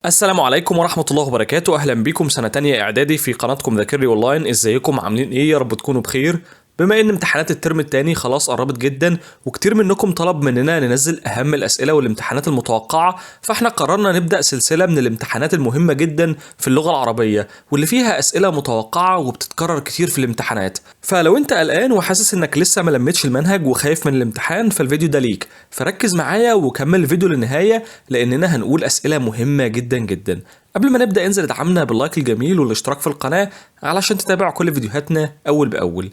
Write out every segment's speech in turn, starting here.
السلام عليكم ورحمة الله وبركاته. أهلا بكم سنة تانية إعدادي في قناتكم ذاكري أونلاين. إزيكم عاملين إيه؟ يا رب تكونوا بخير. بما إن امتحانات الترم التاني خلاص قربت جدا وكتير منكم طلب مننا ننزل أهم الأسئلة والامتحانات المتوقعة، فإحنا قررنا نبدأ سلسلة من الامتحانات المهمة جدا في اللغة العربية واللي فيها أسئلة متوقعة وبتتكرر كتير في الامتحانات. فلو أنت قلقان وحاسس إنك لسه ملمتش المنهج وخايف من الامتحان فالفيديو ده ليك، فركز معايا وكمل الفيديو للنهاية لأننا هنقول أسئلة مهمة جدا جدا. قبل ما نبدأ انزل ادعمنا باللايك الجميل والاشتراك في القناة علشان تتابع كل فيديوهاتنا أول بأول.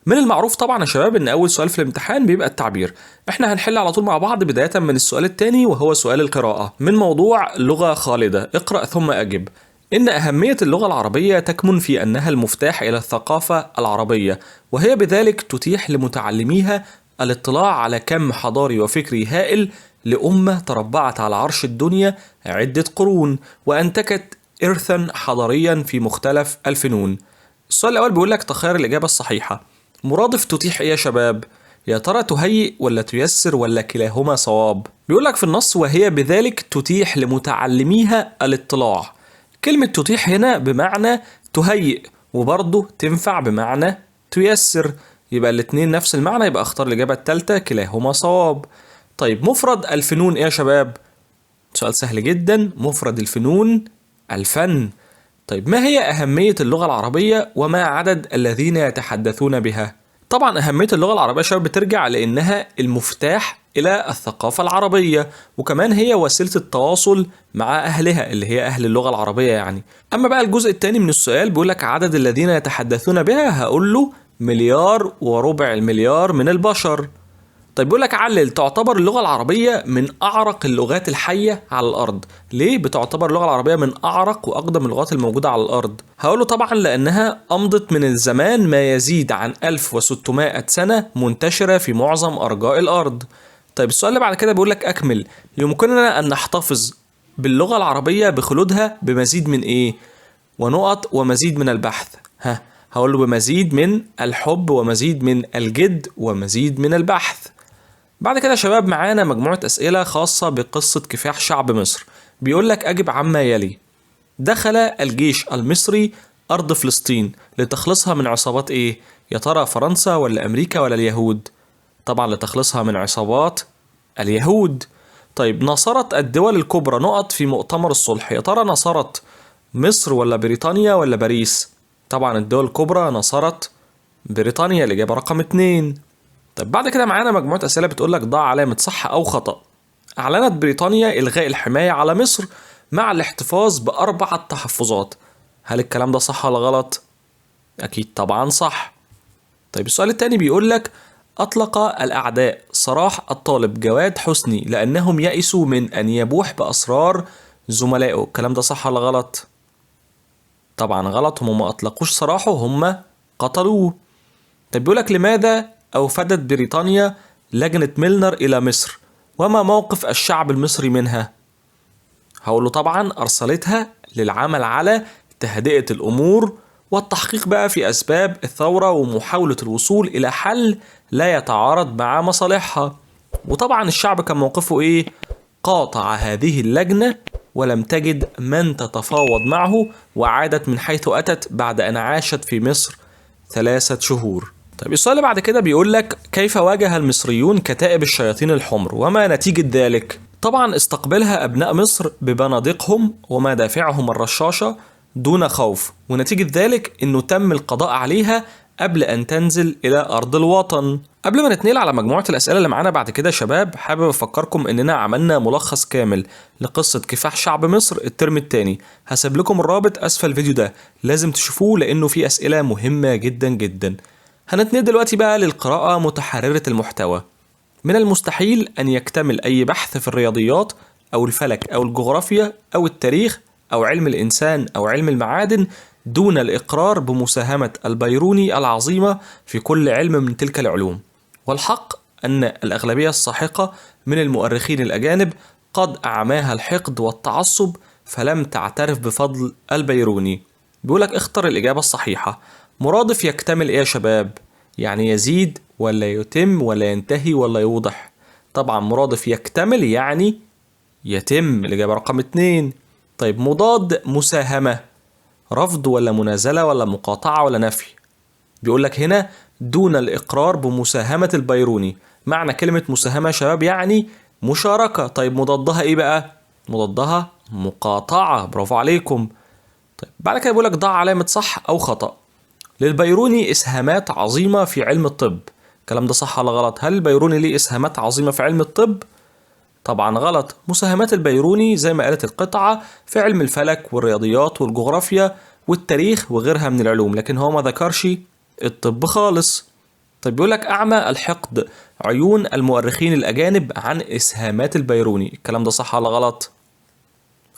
من المعروف طبعا يا شباب ان اول سؤال في الامتحان بيبقى التعبير. احنا هنحل على طول مع بعض بداية من السؤال الثاني وهو سؤال القراءة من موضوع لغة خالدة. اقرأ ثم اجب. ان اهمية اللغة العربية تكمن في انها المفتاح الى الثقافة العربية، وهي بذلك تتيح لمتعلميها الاطلاع على كم حضاري وفكري هائل لأمة تربعت على عرش الدنيا عدة قرون وأنتجت إرثا حضاريا في مختلف الفنون. السؤال الأول بيقول لك تخير الإجابة الصحيحة. مرادف تتيح إيه يا شباب؟ يا ترى تهيئ ولا تيسر ولا كلاهما صواب؟ بيقول لك في النص وهي بذلك تتيح لمتعلميها الاطلاع. كلمة تتيح هنا بمعنى تهيئ وبرضه تنفع بمعنى تيسر، يبقى الاتنين نفس المعنى، يبقى اختار الإجابة التالتة كلاهما صواب. طيب مفرد الفنون إيه يا شباب؟ سؤال سهل جدا، مفرد الفنون الفن. طيب ما هي أهمية اللغة العربية وما عدد الذين يتحدثون بها؟ طبعا أهمية اللغة العربية شباب بترجع لأنها المفتاح إلى الثقافة العربية، وكمان هي وسيلة التواصل مع أهلها اللي هي أهل اللغة العربية يعني. أما بقى الجزء الثاني من السؤال بيقولك عدد الذين يتحدثون بها، هقول له 1.25 مليار من البشر. طيب بيقول لك علل تعتبر اللغة العربية من أعرق اللغات الحية على الأرض. ليه بتعتبر اللغة العربية من أعرق وأقدم اللغات الموجودة على الأرض؟ هقوله طبعا لأنها أمضت من الزمان ما يزيد عن 1600 سنة منتشرة في معظم أرجاء الأرض. طيب السؤال اللي بعد كده بيقول لك أكمل. يمكننا أن نحتفظ باللغة العربية بخلودها بمزيد من إيه؟ ونقط ومزيد من البحث. هقول له بمزيد من الحب ومزيد من الجد ومزيد من البحث. بعد كده يا شباب معانا مجموعة أسئلة خاصة بقصة كفاح شعب مصر. بيقول لك أجب عما يلي. دخل الجيش المصري أرض فلسطين لتخلصها من عصابات إيه؟ يا ترى فرنسا ولا أمريكا ولا اليهود؟ طبعا لتخلصها من عصابات اليهود. طيب نصرت الدول الكبرى نقط في مؤتمر الصلح، يا ترى نصرت مصر ولا بريطانيا ولا باريس؟ طبعا الدول الكبرى نصرت بريطانيا، الإجابة رقم 2. طب بعد كده معانا مجموعة أسئلة بتقولك ضع علامة صح أو خطأ. أعلنت بريطانيا إلغاء الحماية على مصر مع الاحتفاظ ب4 تحفظات. هل الكلام ده صح ولا غلط؟ أكيد طبعا صح. طيب السؤال التاني بيقولك أطلق الأعداء سراح الطالب جواد حسني لأنهم يئسوا من أن يبوح بأسرار زملائه. الكلام ده صح ولا غلط؟ طبعا غلط، هم ما أطلقوش سراحه، هم قتلوه. طيب بيقولك لماذا أوفدت بريطانيا لجنة ميلنر إلى مصر وما موقف الشعب المصري منها؟ هقوله طبعا أرسلتها للعمل على تهدئة الأمور والتحقيق بقى في أسباب الثورة ومحاولة الوصول إلى حل لا يتعارض مع مصالحها. وطبعا الشعب كان موقفه إيه؟ قاطع هذه اللجنة ولم تجد من تتفاوض معه وعادت من حيث أتت بعد أن عاشت في مصر 3 شهور. طيب السؤال اللي بعد كده بيقول لك كيف واجه المصريون كتائب الشياطين الحمر وما نتيجة ذلك؟ طبعا استقبلها أبناء مصر ببنادقهم ومدافعهم الرشاشة دون خوف، ونتيجة ذلك انه تم القضاء عليها قبل ان تنزل الى ارض الوطن. قبل ما نتنقل على مجموعة الاسئلة اللي معانا بعد كده شباب، حابب افكركم اننا عملنا ملخص كامل لقصة كفاح شعب مصر الترم الثاني. هسيب لكم الرابط اسفل الفيديو ده، لازم تشوفوه لانه فيه اسئلة مهمة جدا جدا. هنتنقل دلوقتي بقى للقراءة متحررة المحتوى. من المستحيل أن يكتمل أي بحث في الرياضيات أو الفلك أو الجغرافيا أو التاريخ أو علم الإنسان أو علم المعادن دون الإقرار بمساهمة البيروني العظيمة في كل علم من تلك العلوم. والحق أن الأغلبية الساحقة من المؤرخين الأجانب قد أعماها الحقد والتعصب فلم تعترف بفضل البيروني. بيقولك اختر الإجابة الصحيحة. مرادف يكتمل إيه يا شباب؟ يعني يزيد ولا يتم ولا ينتهي ولا يوضح؟ طبعا مرادف يكتمل يعني يتم، الإجابة رقم 2. طيب مضاد مساهمة، رفض ولا منازلة ولا مقاطعة ولا نفي؟ بيقول لك هنا دون الإقرار بمساهمة البيروني. معنى كلمة مساهمة يا شباب يعني مشاركة. طيب مضادها إيه بقى؟ مضادها مقاطعة، برافو عليكم. طيب بعد كده بيقول لك ضع علامة صح أو خطأ. للبيروني إسهامات عظيمة في علم الطب. الكلام ده صح ولا غلط؟ هل البيروني ليه إسهامات عظيمة في علم الطب؟ طبعا غلط. مساهمات البيروني زي ما قالت القطعة في علم الفلك والرياضيات والجغرافيا والتاريخ وغيرها من العلوم، لكن هو ما ذكرش الطب خالص. طيب بيقول لك أعمى الحقد عيون المؤرخين الأجانب عن إسهامات البيروني. الكلام ده صح ولا غلط؟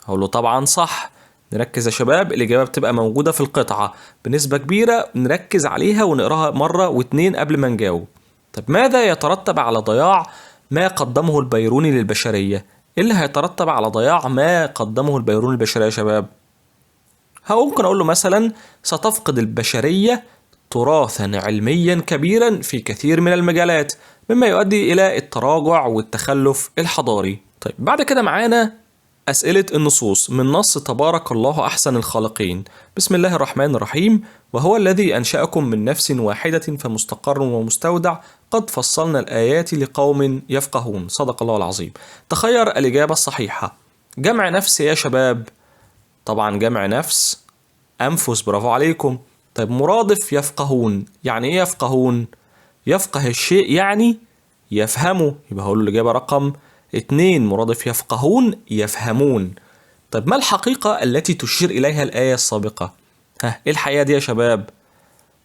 هقول له طبعا صح. نركز يا شباب، الإجابة بتبقى موجودة في القطعة بنسبة كبيرة، نركز عليها ونقراها مرة واتنين قبل ما نجاوب. طب ماذا يترتب على ضياع ما قدمه البيروني للبشرية؟ إيه اللي هيترتب على ضياع ما قدمه البيروني للبشرية يا شباب؟ ممكن أقول له مثلا ستفقد البشرية تراثا علميا كبيرا في كثير من المجالات، مما يؤدي إلى التراجع والتخلف الحضاري. طيب بعد كده معانا أسئلة النصوص من نص تبارك الله أحسن الخالقين. بسم الله الرحمن الرحيم. وهو الذي أنشأكم من نفس واحدة فمستقر ومستودع قد فصلنا الآيات لقوم يفقهون. صدق الله العظيم. تخير الإجابة الصحيحة. جمع نفس يا شباب؟ طبعا جمع نفس أنفس، برافو عليكم. طيب مرادف يفقهون يعني إيه يفقهون؟ يفقه الشيء يعني يفهمه، يبقى هقول له الإجابة رقم 2. مرادف يفقهون يفهمون. طيب ما الحقيقة التي تشير إليها الآية السابقة؟ إيه الحقيقة دي يا شباب؟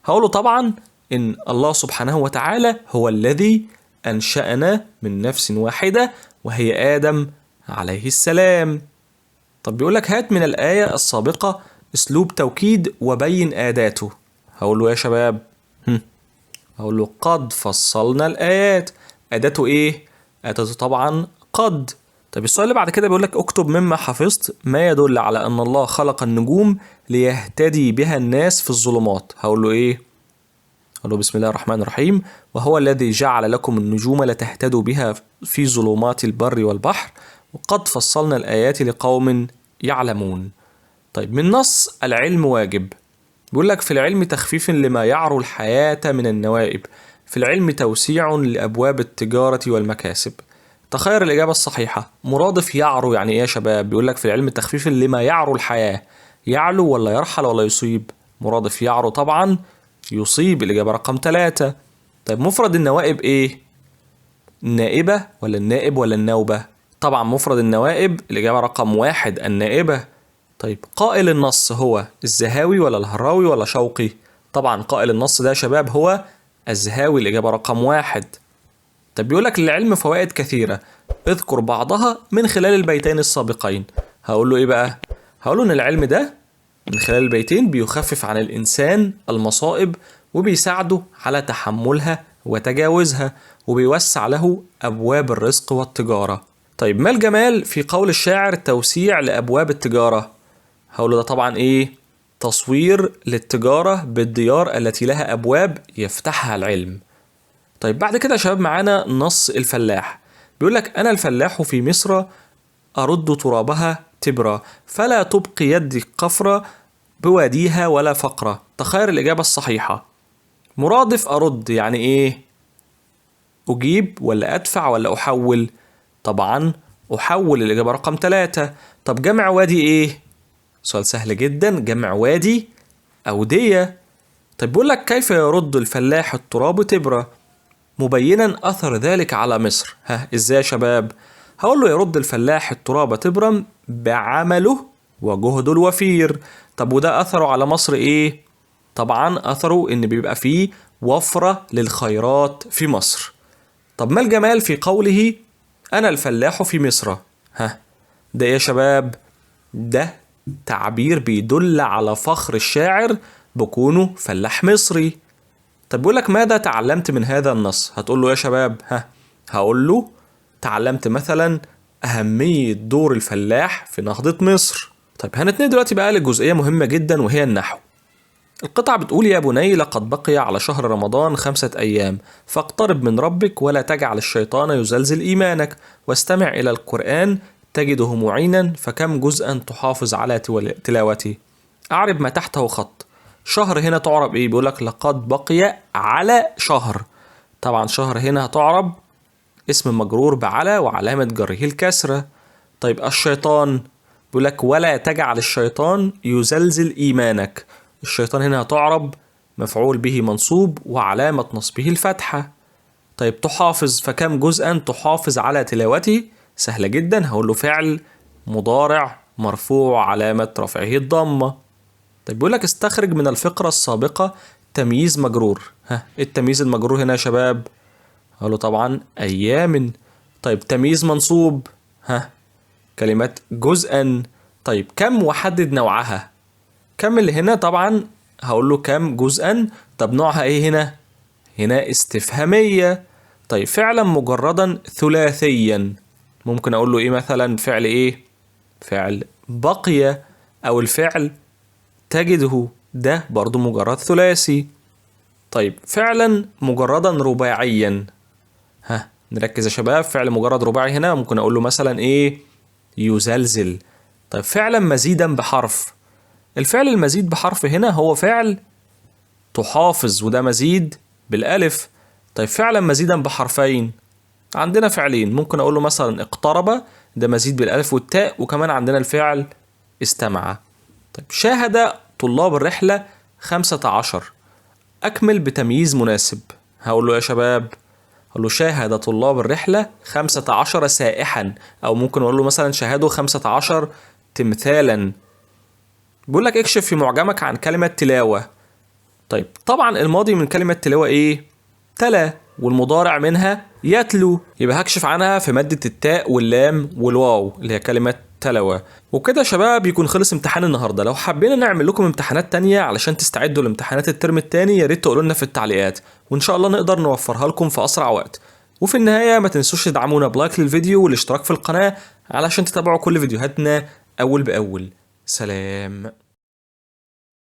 هقوله طبعا إن الله سبحانه وتعالى هو الذي أنشأنا من نفس واحدة وهي آدم عليه السلام. طب بيقولك هات من الآية السابقة أسلوب توكيد وبين آداته. هقول له يا شباب هقول له قد فصلنا الآيات. أداته إيه؟ أداته طبعا قد. طب السؤال اللي بعد كده بيقولك اكتب مما حفظت ما يدل على أن الله خلق النجوم ليهتدي بها الناس في الظلمات. هقول له إيه؟ هقول له بسم الله الرحمن الرحيم. وهو الذي جعل لكم النجوم لتهتدوا بها في ظلمات البر والبحر وقد فصلنا الآيات لقوم يعلمون. طيب من نص العلم واجب. بيقول لك في العلم تخفيف لما يعرو الحياة من النوائب، في العلم توسيع لأبواب التجارة والمكاسب. تخير الإجابة الصحيحة. مرادف يعرو يعني إيه يا شباب؟ بيقول لك في العلم تخفيف لما يعرو الحياة. يعلو ولا يرحل ولا يصيب؟ مرادف يعرو طبعا يصيب، الإجابة رقم 3. طيب مفرد النوائب إيه؟ النائبة ولا النائب ولا النوبة؟ طبعا مفرد النوائب الإجابة رقم 1 النائبة. طيب قائل النص هو الزهاوي ولا الهراوي ولا شوقي؟ طبعا قائل النص ده يا شباب هو الزهاوي، الإجابة رقم 1. طب بيقولك للعلم فوائد كثيرة، اذكر بعضها من خلال البيتين السابقين. هقول له إيه بقى؟ هقول له إن العلم ده من خلال البيتين بيخفف عن الإنسان المصائب وبيساعده على تحملها وتجاوزها وبيوسع له أبواب الرزق والتجارة. طيب ما الجمال في قول الشاعر توسيع لأبواب التجارة؟ هقوله ده طبعا إيه؟ تصوير للتجارة بالديار التي لها أبواب يفتحها العلم. طيب بعد كده يا شباب معانا نص الفلاح. بيقولك أنا الفلاح في مصر أرد ترابها تبرا فلا تبقي يدي قفرة بواديها ولا فقرة. تخير الإجابة الصحيحة. مرادف أرد يعني إيه؟ أجيب ولا أدفع ولا أحول؟ طبعا أحول، الإجابة رقم 3. طب جمع وادي إيه؟ سؤال سهل جدا، جمع وادي أودية. طيب بيقولك كيف يرد الفلاح التراب تبرا مبينا أثر ذلك على مصر. إزاي يا شباب؟ هقول له يرد الفلاح التراب تبرا بعمله وجهده الوفير. طب وده أثره على مصر إيه؟ طبعا أثره إن بيبقى فيه وفرة للخيرات في مصر. طب ما الجمال في قوله أنا الفلاح في مصر؟ ده يا شباب ده تعبير بيدل على فخر الشاعر بكونه فلاح مصري. طب بيقولك ماذا تعلمت من هذا النص؟ هتقول له يا شباب هقول له تعلمت مثلا أهمية دور الفلاح في نهضة مصر. طيب هنتنقل دلوقتي بقى لجزئية مهمة جدا وهي النحو. القطعة بتقول يا بني لقد بقي على شهر رمضان 5 أيام فاقترب من ربك ولا تجعل الشيطان يزلزل إيمانك واستمع إلى القرآن تجده معينا فكم جزءا تحافظ على تلاوته. أعرب ما تحته خط. شهر هنا تعرب إيه؟ بيقولك لقد بقي على شهر. طبعا شهر هنا هتعرب اسم مجرور بعلى وعلامة جره الكسرة. طيب الشيطان بيقولك ولا تجعل الشيطان يزلزل إيمانك. الشيطان هنا هتعرب مفعول به منصوب وعلامة نصبه الفتحة. طيب تحافظ فكم جزءا تحافظ على تلاوته. سهلة جدا، هقوله فعل مضارع مرفوع علامة رفعه الضمة. طيب بيقولك استخرج من الفقرة السابقة تمييز مجرور. التمييز المجرور هنا يا شباب؟ هقوله طبعا أيام. طيب تمييز منصوب كلمة جزءا. طيب كم وحدد نوعها. كم اللي هنا طبعا هقوله كم جزءا. طب نوعها ايه هنا؟ هنا استفهامية. طيب فعلا مجردا ثلاثيا ممكن اقول له ايه مثلا؟ فعل ايه؟ فعل بقي. او الفعل تجده ده برضو مجرد ثلاثي. طيب فعلا مجردا رباعيا. نركز يا شباب، فعل مجرد رباعي هنا ممكن اقول له مثلا ايه؟ يزلزل. طيب فعلا مزيدا بحرف. الفعل المزيد بحرف هنا هو فعل تحافظ وده مزيد بالالف. طيب فعلا مزيدا بحرفين عندنا فعلين، ممكن اقول له مثلا اقترب ده مزيد بالالف والتاء، وكمان عندنا الفعل استمع. طيب شاهد طلاب الرحلة 15. اكمل بتمييز مناسب. هقول له يا شباب، هقول له شاهد طلاب الرحلة 15 سائحا، او ممكن اقول له مثلا شاهدوا 15 تمثالا. بيقول لك اكشف في معجمك عن كلمة تلاوة. طيب طبعا الماضي من كلمة تلاوة ايه؟ تلا، والمضارع منها يتلو، يبقى هكشف عنها في مادة التاء واللام والواو اللي هي كلمة تلوى. وكده يا شباب يكون خلص امتحان النهارده. لو حبينا نعمل لكم امتحانات تانية علشان تستعدوا لامتحانات الترم التاني يا ريت تقولوا لنا في التعليقات، وان شاء الله نقدر نوفرها لكم في اسرع وقت. وفي النهاية ما تنسوش تدعمونا بلايك للفيديو والاشتراك في القناة علشان تتابعوا كل فيديوهاتنا اول باول. سلام.